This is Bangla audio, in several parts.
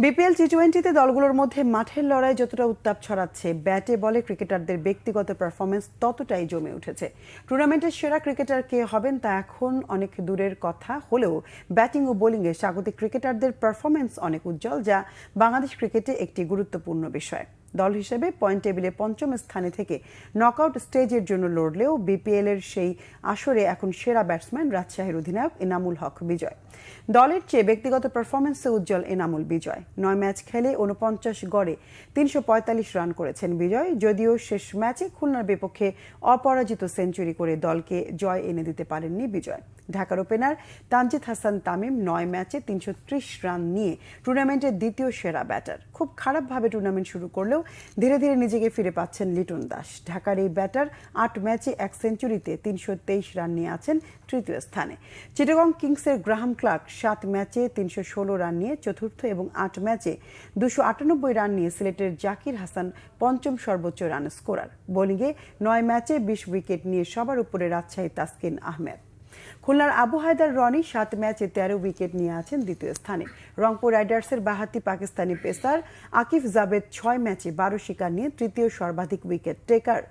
বিপিএল টি-20তে দলগুলোর মধ্যে মাঠের লড়াই যতটা উত্তাপ ছড়াচ্ছে, ব্যাটে বলে ক্রিকেটারদের ব্যক্তিগত পারফরমেন্স ততটাই জমে উঠেছে। টুর্নামেন্টের সেরা ক্রিকেটার কে হবেন তা এখন অনেক দূরের কথা হলেও ব্যাটিং ও বোলিংয়ে স্বাগতিক ক্রিকেটারদের পারফরমেন্স অনেক উজ্জ্বল, যা বাংলাদেশ ক্রিকেটে একটি গুরুত্বপূর্ণ বিষয়। দল হিসেবে পয়েন্ট টেবিলে পঞ্চম স্থানে থেকে নকআউট স্টেজের জন্য লড়লেও বিপিএল এর সেই আসরে এখন সেরা ব্যাটসম্যান রাজশাহীর অধিনায়ক এনামুল হক বিজয়। দলের চেয়ে ব্যক্তিগত পারফরমেন্সে উজ্জ্বল এনামুল বিজয় 9 ম্যাচ খেলে 49 গড়ে 345 রান করেছেন বিজয়। যদিও শেষ ম্যাচে খুলনার বিপক্ষে অপরাজিত সেঞ্চুরি করে দলকে জয় এনে দিতে পারেননি বিজয়। ঢাকার ওপেনার তানজিদ হাসান তামিম 9 ম্যাচে 330 রান নিয়ে টুর্নামেন্টের দ্বিতীয় সেরা ব্যাটার। খুব খারাপভাবে টুর্নামেন্ট শুরু করলেও ধীরে ধীরে নিজেকে ফিরে পাচ্ছেন লিটন দাস। ঢাকার এই ব্যাটার 8 ম্যাচে 1 সেঞ্চুরিতে 323 রান নিয়ে আছেন তৃতীয় স্থানে। চিটাগং কিংসের গ্রাহাম ক্লার্ক 7 ম্যাচে 316 রান নিয়ে চতুর্থ এবং 8 ম্যাচে 298 রান নিয়ে সিলেটের জাকির হাসান পঞ্চম সর্বোচ্চ রান স্কোরার। বোলিংয়ে 9 ম্যাচে 20 উইকেট নিয়ে সবার উপরে রাজশাহী তাসকিন আহমেদ। খুলনার আবু হায়দার রনি 7 ম্যাচে 13 উইকেট নিয়ে আছেন দ্বিতীয় স্থানে। রংপুর রাইডার্সের বাঁহাতি পাকিস্তানি পেসার আকিফ জাবেদ 6 ম্যাচে 12 শিকার নিয়ে তৃতীয় সর্বাধিক উইকেট টেকার।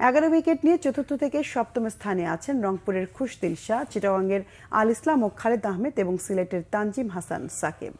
11 উইকেট নিয়ে চতুর্থ থেকে সপ্তম স্থানে আছেন রংপুরের খুশদিল শাহ, চিটাগাংয়ের আল ইসলাম ও খালেদ আহমেদ এবং সিলেটের তানজিম হাসান সাকিব।